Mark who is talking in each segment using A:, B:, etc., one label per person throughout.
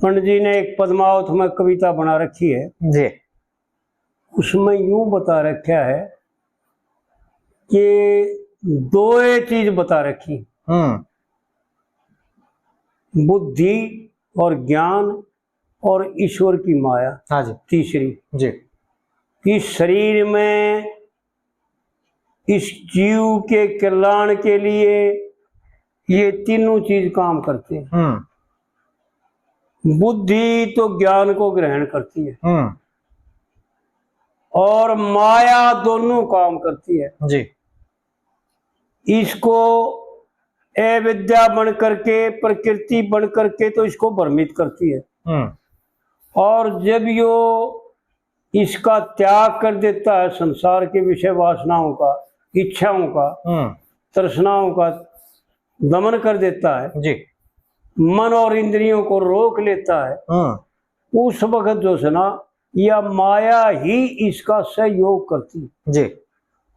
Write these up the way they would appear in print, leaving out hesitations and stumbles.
A: पंडित जी ने एक पद्मावत में कविता बना रखी है
B: जी।
A: उसमें यूं बता रखा है कि दो चीज बता रखी, बुद्धि और ज्ञान और ईश्वर की माया।
B: हाँ जी।
A: तीसरी
B: जी।
A: इस शरीर में इस जीव के कल्याण के लिए ये तीनों चीज काम करते हैं। बुद्धि तो ज्ञान को ग्रहण करती है और माया दोनों काम करती है
B: जी।
A: इसको अविद्या बन करके प्रकृति बन करके तो इसको भ्रमित करती है और जब यो इसका त्याग कर देता है संसार के विषय वासनाओं का, इच्छाओं का, तृष्णाओं का दमन कर देता है
B: जी।
A: मन और इंद्रियों को रोक लेता है उस वक्त जो है ना यह माया ही इसका सहयोग करती है
B: जी।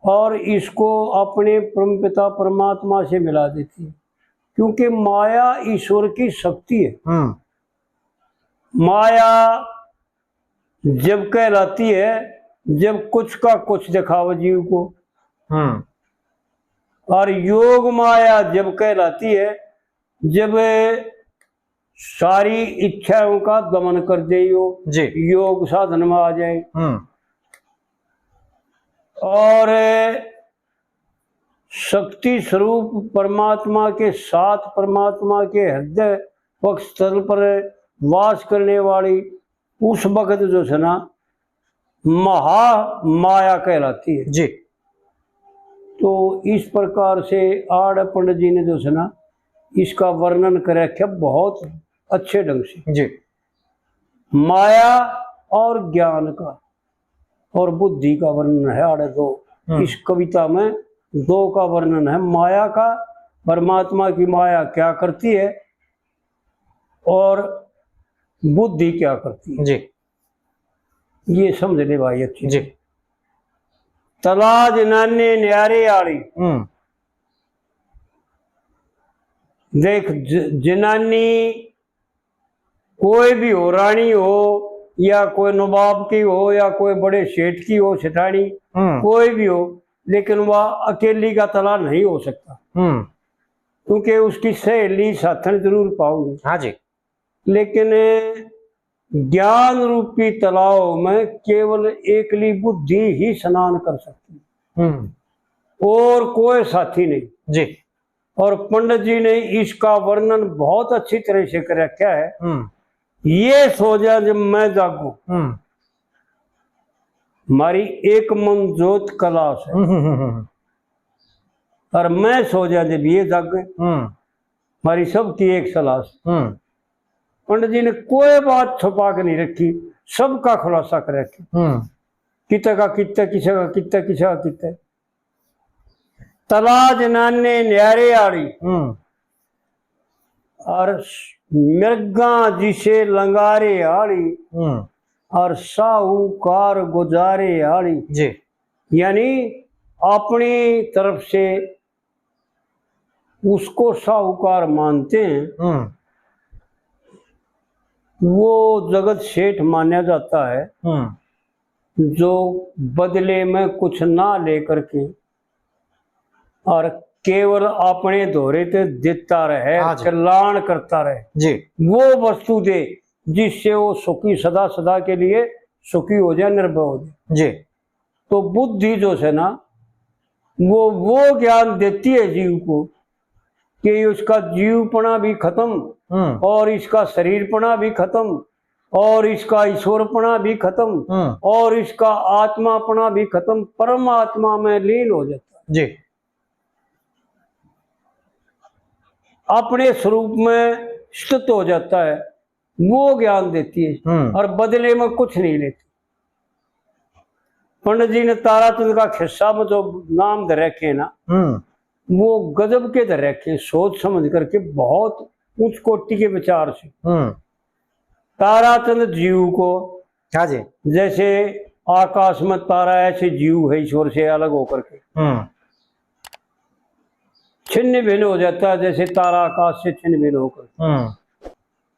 A: और इसको अपने परमपिता परमात्मा से मिला देती है क्योंकि माया ईश्वर की शक्ति है। माया जब कहलाती है जब कुछ का कुछ दिखावा जीव को, और योग माया जब कहलाती है जब सारी इच्छाओं का दमन कर दे योग साधन में आ जाए और शक्ति स्वरूप परमात्मा के साथ परमात्मा के हृदय पक्षस्थल पर वास करने वाली उस वक्त जो है ना महा माया कहलाती है
B: जी।
A: तो इस प्रकार से आड़ पंडित जी ने जो है ना इसका वर्णन कर रखा बहुत अच्छे ढंग से
B: जी।
A: माया और ज्ञान का और बुद्धि का वर्णन है आड़े दो। इस कविता में दो का वर्णन है, माया का, परमात्मा की माया क्या करती है और बुद्धि क्या करती है
B: जी।
A: ये समझ ले भाई अच्छी
B: जी।
A: तला जनाने न्यारे आड़ी। देख जनानी कोई भी हो, रानी हो या कोई नवाब की हो या कोई बड़े सेठ की हो, सेठानी कोई भी हो, लेकिन वह अकेली का तला नहीं हो सकता क्योंकि उसकी सहेली साथन जरूर पाओगे।
B: हाँ जी।
A: लेकिन ज्ञान रूपी तालाब में केवल एकली बुद्धि ही स्नान कर सकती है और कोई साथी नहीं
B: जी।
A: और पंडित जी ने इसका वर्णन बहुत अच्छी तरह से कर रखा है। ये सोचा जब मैं जागू हमारी एक मन जोत कलाश है और मैं सो जा जब ये जागे हमारी सबकी एक सलाश। पंडित जी ने कोई बात छुपा के नहीं रखी, सबका खुलासा कर रखी किते का किते, किसे का किते, किसे का किते। तला जनाने न्यारे आड़ी और मृगा जिसे लंगारे आड़ी और साहूकार गुजारे आड़ी
B: जी।
A: यानी अपनी तरफ से उसको साहूकार मानते हैं वो जगत सेठ माना जाता है जो बदले में कुछ ना लेकर के और केवल अपने दोहरे ते देता रहे, कल्याण करता रहे
B: जी। वो
A: वस्तु दे जिससे वो सुखी सदा सदा के लिए सुखी हो जाए, निर्भय हो जाए
B: जी।
A: तो बुद्धि जो है ना वो ज्ञान देती है जीव को कि उसका जीवपना भी खत्म और इसका शरीरपना भी खत्म और इसका ईश्वरपना भी खत्म और इसका आत्मापना भी खत्म, परमात्मा में लीन हो जाता है
B: जी।
A: अपने स्वरूप में स्थित हो जाता है, वो ज्ञान देती है और बदले में कुछ नहीं लेती। पंडित जी ने ताराचंद का खिस्सा में जो नाम धर रखे ना वो गजब के धर रखे, सोच समझ करके बहुत उच्च कोटि के विचार से। ताराचंद जीव को
B: हाँ जी।
A: जैसे आकाश में तारा ऐसे जीव है ईश्वर से अलग होकर के छिन्न भिन्न हो जाता है, जैसे तारा आकाश से छिन्न भिन्न होकर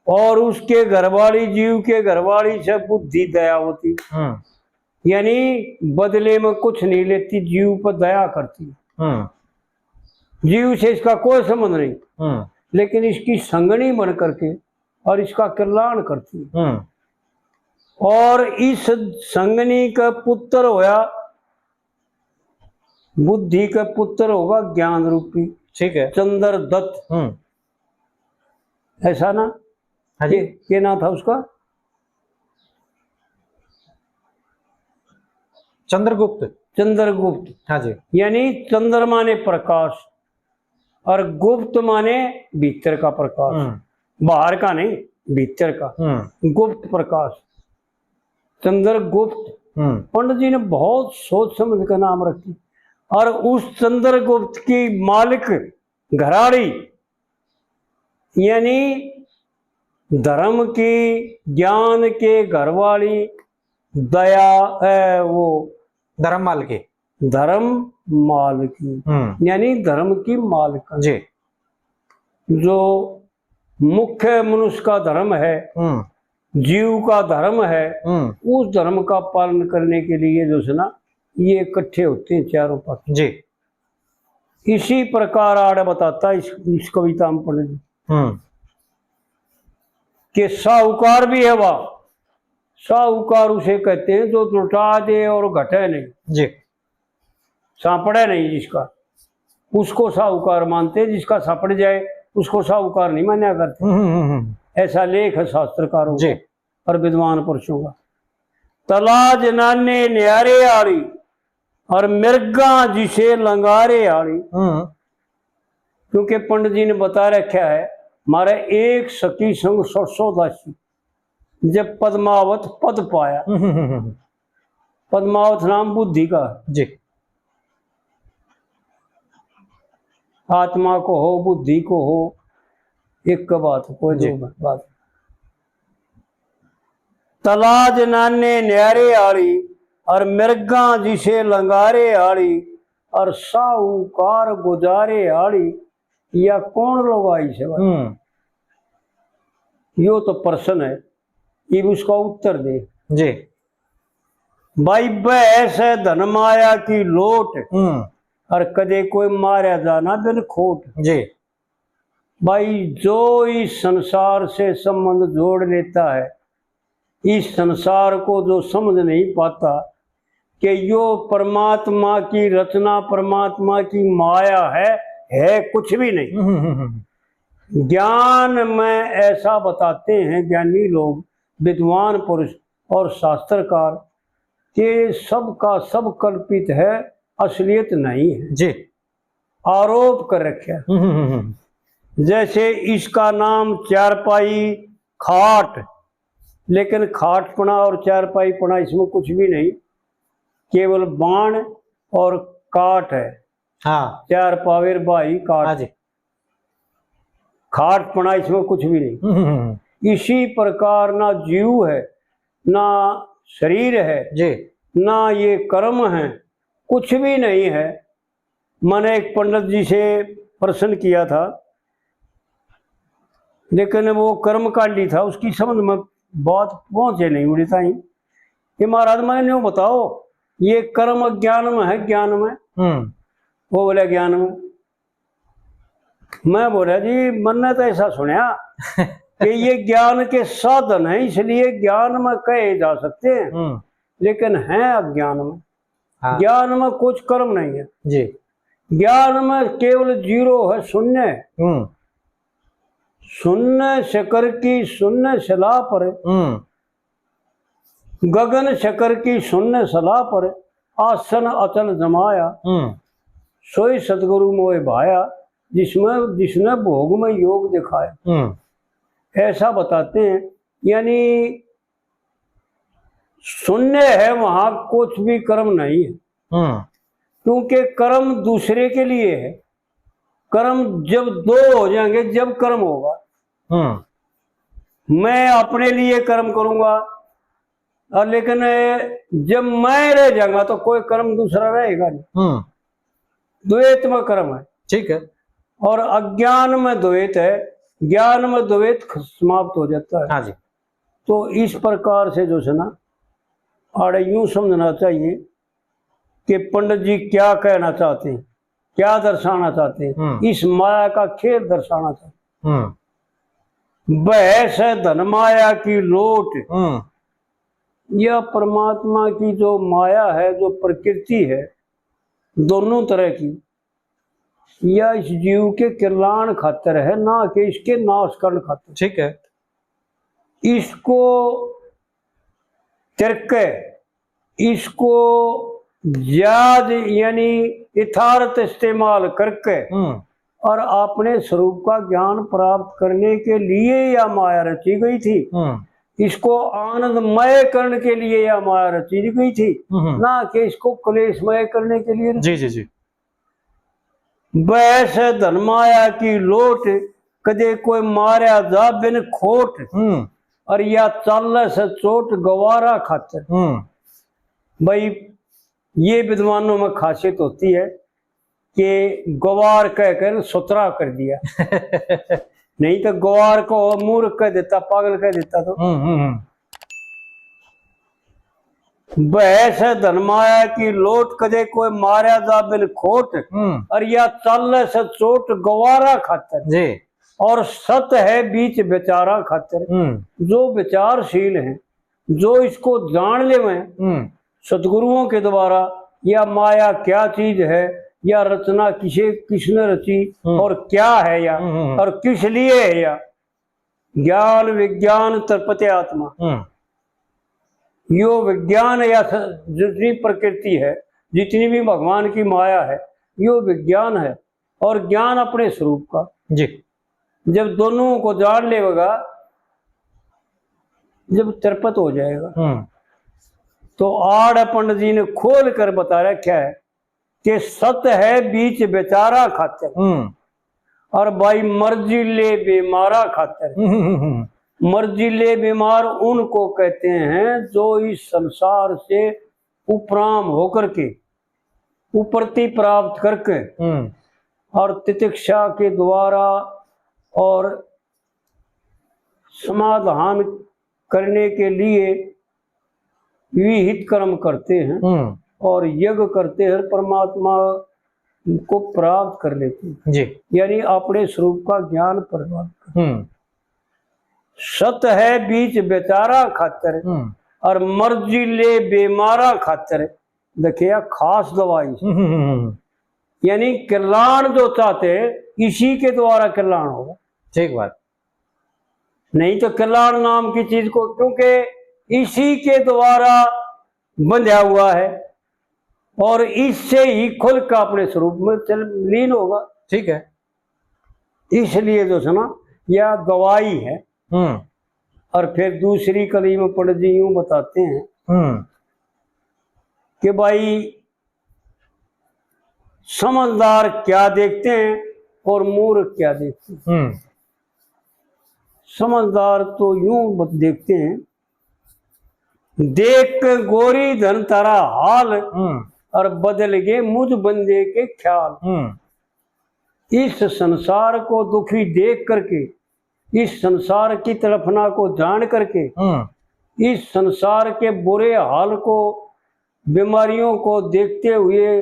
A: और उसके घरवाली, जीव के घरवाली से बुद्धि दया होती, यानी बदले में कुछ नहीं लेती, जीव पर दया करती। जीव से इसका कोई संबंध नहीं, लेकिन इसकी संगनी बन करके और इसका कल्याण करती। और इस संगनी का पुत्र होया, बुद्धि का पुत्र होगा ज्ञान रूपी,
B: ठीक है,
A: चंद्र दत्त, ऐसा ना?
B: हाँ जी,
A: ये नाम था उसका,
B: चंद्रगुप्त।
A: चंद्रगुप्त,
B: हाँ जी,
A: यानी चंद्र माने प्रकाश और गुप्त माने भीतर का प्रकाश, बाहर का नहीं, भीतर का, गुप्त प्रकाश, चंद्रगुप्त। पंडित जी ने बहुत सोच समझ कर नाम रखी। और उस चंद्रगुप्त की मालिक घराड़ी, यानी धर्म की, ज्ञान के घरवाली, दया है वो
B: धर्म माल की,
A: धर्म माल की, यानी धर्म की मालिक
B: जी,
A: जो मुख्य मनुष्य का धर्म है, जीव का धर्म है, उस धर्म का पालन करने के लिए जो है ना, ये इकट्ठे होते हैं चारों पक्ष
B: जी।
A: इसी प्रकार आड़ बताता है इस कविता में पंडित जी कि साहूकार भी है वह, साहूकार उसे कहते हैं जो लुटा दे और घटे नहीं
B: जी,
A: सापड़े नहीं जिसका, उसको साहूकार मानते हैं। जिसका सापड़ जाए उसको साहूकार नहीं माना करते। ऐसा लेख है शास्त्रकारों
B: जी
A: और विद्वान पुरुषों का। तला जनाने न्यारे आड़ी और मिर्गा जिसे लंगारे आड़ी, क्योंकि पंडित जी ने बता रखा है मारे एक सखी संग सरसोदासी, जब पद्मावत पद पाया, पद्मावत नाम बुद्धि का
B: जी,
A: आत्मा को हो बुद्धि को हो एक का बात, कोई दो बात। तलाज नाने न्यारे आड़ी और मिर्गा जिसे लंगारे आड़ी और साहूकार गुजारे आड़ी, या कौन लोग आई से यो तो प्रश्न है, ये उसका उत्तर दे
B: जी।
A: भाई बहस है धन माया की लोट और कदे कोई मारा जाना बिन खोट
B: जी।
A: भाई जो इस संसार से संबंध जोड़ लेता है, इस संसार को जो समझ नहीं पाता कि यो परमात्मा की रचना, परमात्मा की माया है कुछ भी नहीं। ज्ञान में ऐसा बताते हैं ज्ञानी लोग, विद्वान पुरुष और शास्त्रकार कि सबका सब कल्पित है, असलियत नहीं है
B: जी,
A: आरोप कर रखे। जैसे इसका नाम चारपाई खाट, लेकिन खाटपना और चारपाईपना इसमें कुछ भी नहीं, केवल बाण और काट है।
B: हाँ,
A: चार पावेर बाई काट,
B: हाँ जी,
A: खाटपना इसमें कुछ भी नहीं। इसी प्रकार ना जीव है, ना शरीर है
B: जी,
A: ना ये कर्म है, कुछ भी नहीं है। मैंने एक पंडित जी से प्रश्न किया था, लेकिन वो कर्मकांडी था, उसकी समझ में बात पहुंचे नहीं उड़ी था कि महाराज मैंने वो बताओ ये कर्म ज्ञान में है, ज्ञान में? वो बोले ज्ञान में। मैं बोला जी मैंने तो ऐसा सुना कि ये ज्ञान के साधन है, इसलिए ज्ञान में कहे जा सकते हैं, लेकिन है अज्ञान में। हाँ। ज्ञान में कुछ कर्म नहीं है
B: जी,
A: ज्ञान में केवल जीरो है, शून्य है। शून्य शकर की शून्य सलाह पर, गगन शकर की शून्य सलाह पर आसन अचल जमाया, सोई सतगुरु मोह भाया, जिसने भोग में योग दिखाया। ऐसा बताते हैं, यानी शून्य है, वहां कुछ भी कर्म नहीं है, क्योंकि कर्म दूसरे के लिए है। कर्म जब दो हो जाएंगे जब कर्म होगा। मैं अपने लिए कर्म करूंगा और लेकिन जब मैं रह जाऊंगा तो कोई कर्म दूसरा रहेगा नहीं। द्वैत में कर्म है,
B: ठीक है।
A: और अज्ञान में द्वैत है, ज्ञान में द्वैत समाप्त हो जाता है।
B: हाँ जी।
A: तो इस प्रकार से जो है ना आड़े यूं समझना चाहिए कि पंडित जी क्या कहना चाहते हैं, क्या दर्शाना चाहते हैं, इस माया का खेल दर्शाना चाहते हैं। वह से धन माया की लोट, यह परमात्मा की जो माया है, जो प्रकृति है दोनों तरह की, यह इस जीव के कल्याण खातिर है, ना कि इसके नाश करण खातिर।
B: ठीक है।
A: इसको तिरके, इसको ज्याद यानी यथार्थ इस्तेमाल करके और अपने स्वरूप का ज्ञान प्राप्त करने के लिए यह माया रची गई थी। इसको आनंदमय करने के लिए यह माया रची गई थी, ना कि इसको क्लेशमय करने के लिए।
B: जी जी जी।
A: वैसे धन माया की लोट, कदे कोई मारा जा बिन खोट, और या चल से चोट गवारा खातिर। भाई ये विद्वानों में खासियत होती है कि गवार कहकर सुतरा कर दिया नहीं तो गवार को मूर्ख कह देता, पागल कह देता। तो वैसे धन माया की लोट, कदे कोई मारा जा बिन खोट, और या चल से चोट गवारा खातिर जी। और सत है बीच बेचारा खातिर। जो विचारशील है, जो इसको जान ले में सदगुरुओं के द्वारा या माया क्या चीज है, या रचना किसने रची और क्या है, या और किस लिए है, या ज्ञान विज्ञान तर्पते आत्मा, यो विज्ञान या जितनी प्रकृति है, जितनी भी भगवान की माया है, यो विज्ञान है और ज्ञान अपने स्वरूप का जी। जब दोनों को जान लेगा, जब तिरपत हो जाएगा। तो आड़ पंडित जी ने खोल कर बता रखा है कि सत्य है बीच बेचारा खातिर, और भाई मर्जी ले बीमारा खातिर। मर्जी ले बीमार उनको कहते हैं जो इस संसार से उपराम होकर के, उपरति प्राप्त करके और तितिक्षा के द्वारा और समाधान करने के लिए विहित कर्म करते हैं और यज्ञ करते हैं, परमात्मा को प्राप्त कर लेते हैं जी। यानी अपने स्वरूप का ज्ञान प्राप्त कर। सत है बीच बेचारा खातिर, और मर्जी ले बीमारा खातिर। देखिए खास दवाई यानी कल्याण जो चाहते इसी के द्वारा कल्याण होगा। ठीक बात। नहीं तो कल्याण नाम की चीज को, क्योंकि इसी के द्वारा बंधा हुआ है और इससे ही खुल का अपने स्वरूप में लीन होगा। ठीक है। इसलिए जो है ना यह गवाही है। और फिर दूसरी कली में पंडित जी यूं बताते हैं कि भाई समझदार क्या देखते हैं और मूर्ख क्या देखते हैं। समझदार तो यूं देखते हैं, देख गोरी धन तारा हाल, और बदल गए मुझ बंदे के ख्याल। इस संसार को दुखी देख करके, इस संसार की तड़फना को जान करके, इस संसार के बुरे हाल को, बीमारियों को देखते हुए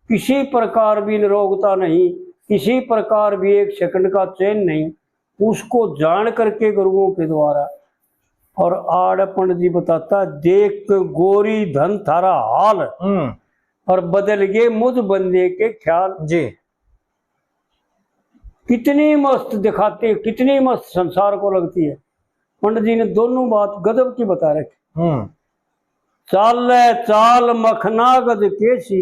A: किसी प्रकार भी निरोगता नहीं, किसी प्रकार भी एक सेकंड का चैन नहीं, उसको जान करके गुरुओं के द्वारा। और आड़ पंडित जी बताता, देख गोरी धन थारा हाल, और बदल गए मुझ बंदे के ख्याल जी। कितनी मस्त दिखाते, कितनी मस्त संसार को लगती है। पंडित जी ने दोनों बात गजब की बता रखी। चाल चाल मखना गज केसी,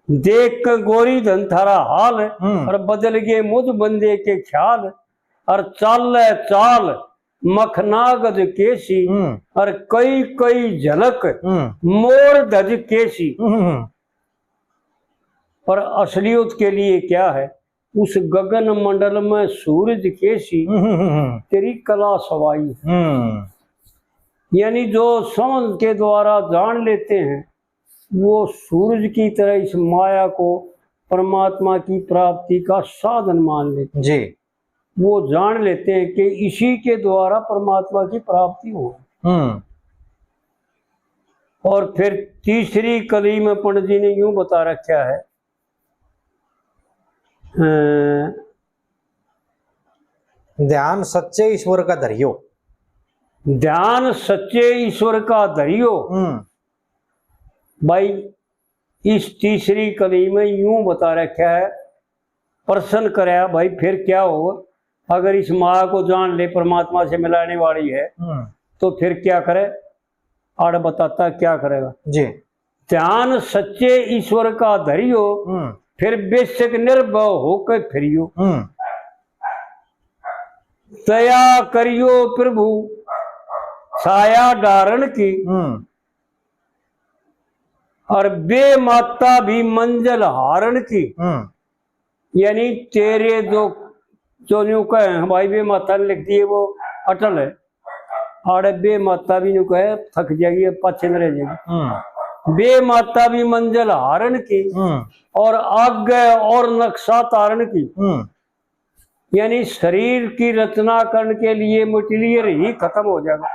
A: देख गोरी धन थारा हाल, और बदल गए मुझ बंदे के ख्याल। और चाल चाल मखना गज केसी, और कई कई झलक मोर धज केसी। पर असलियत के लिए क्या है, उस गगन मंडल में सूरज केसी, तेरी कला सवाई। यानी जो समझ के द्वारा जान लेते हैं, वो सूरज की तरह इस माया को परमात्मा की प्राप्ति का साधन मान लेते
B: जी।
A: हैं। वो जान लेते हैं कि इसी के द्वारा परमात्मा की प्राप्ति हो। और फिर तीसरी कली में पंडित जी ने यूं बता रखा है,
B: ध्यान सच्चे ईश्वर का धरियो।
A: ध्यान सच्चे ईश्वर का धरियो। भाई इस तीसरी कली में यूं बता रखा है, प्रश्न कराया भाई फिर क्या होगा अगर इस माँ को जान ले परमात्मा से मिलाने वाली है तो फिर क्या करे। आड़ बताता क्या करेगा
B: जी।
A: ध्यान सच्चे ईश्वर का धरियो, फिर बेशक निर्भय होकर फिरियो। दया करियो प्रभु छाया धारण की, और बे माता भी मंजल हारण की। यानी तेरे जो न्यू कहे भाई बे माता ने लिख दिए वो अटल है, और बे माता भी न्यू कहे थक जाएगी पाछे में रह जाएगी। बे माता भी मंजल हारण की, और आगे और नक्शा तारण की। यानी शरीर की रचना करने के लिए मटीरियल ही खत्म हो जाएगा।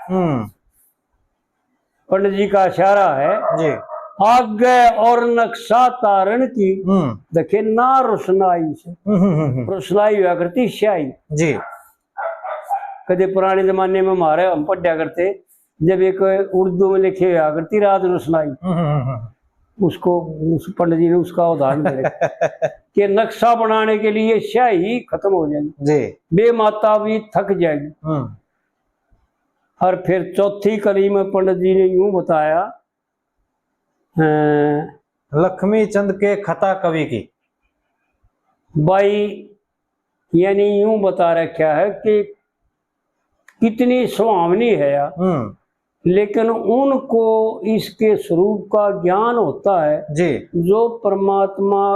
A: पंडित जी का इशारा है
B: जी।
A: आगे और नक्शा तारण की, देखे ना रोशनाई से। रोशनाई हुआ करती स्याही
B: जी।
A: कदे पुराने जमाने में हमारे हम पढ़ा करते, जब एक उर्दू में लिखे हुआ करती रात रोशनाई, उसको उस पंडित जी ने उसका उदाहरण दे कि नक्शा बनाने के लिए स्याही खत्म हो जाएगी
B: जी।
A: बे माता भी थक जाएगी। और फिर चौथी कली में पंडित जी ने यूं बताया,
B: लक्ष्मी चंद के खता कवि की।
A: भाई यानी यूं बता रखा है कि कितनी सुहावनी है यार, लेकिन उनको इसके स्वरूप का ज्ञान होता है
B: जी।
A: जो परमात्मा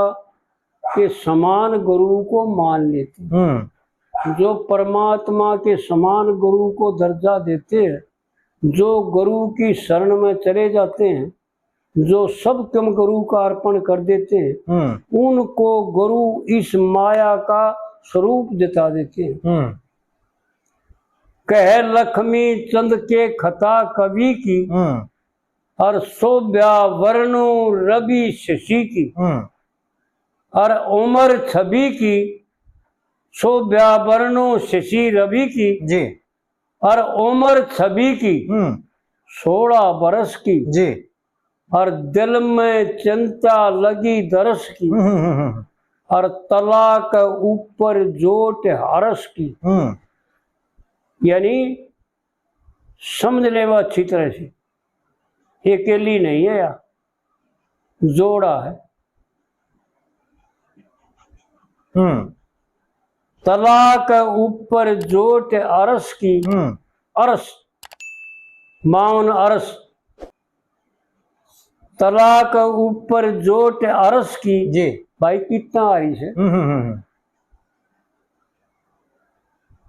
A: के समान गुरु को मान लेते, जो परमात्मा के समान गुरु को दर्जा देते हैं, जो गुरु की शरण में चले जाते हैं, जो सब कम गुरु का अर्पण कर देते हैं, उनको गुरु इस माया का स्वरूप जता देते हैं। कह लक्ष्मी चंद के खता कवि की, और शोभ्या वर्णो रवि शशि की, और उमर छवि की, शोभ्या वर्णो शशि रवि की
B: जी।
A: और उमर छवि की 16 बरस की,
B: जी।
A: और दिल में चिंता लगी दरस की, और तलाक ऊपर जोट हरस की। यानी समझ ले वो अच्छी तरह से, अकेली नहीं है यार, जोड़ा है। तलाक ऊपर जोट अरस की, अरस माउन अरस, तलाक ऊपर जोट अरस की।
B: जी।
A: भाई कितना आइस है,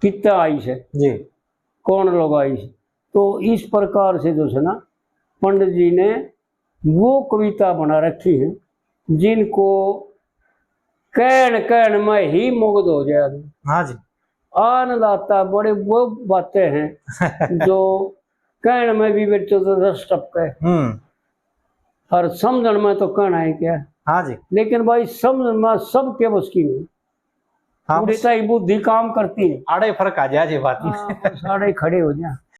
A: कितना आइस है
B: जी।
A: कौन लोग आइस। तो इस प्रकार से जो है ना पंडित जी ने वो कविता बना रखी है जिनको कहन में ही मुग्ध हो जाए आदमी।
B: हाँ जी।
A: आनंद आता, बड़े वो बातें हैं जो कहन में भी बच्चों तो रस टपके, और समझन में तो कहना है क्या।
B: हाँ जी।
A: लेकिन भाई समझन में सबके बस की नहीं,
B: हाँ,
A: पूरी बुद्धि काम करती है।
B: आड़े फर्क आ जाए जी बात में।
A: साढ़े खड़े हो जाए।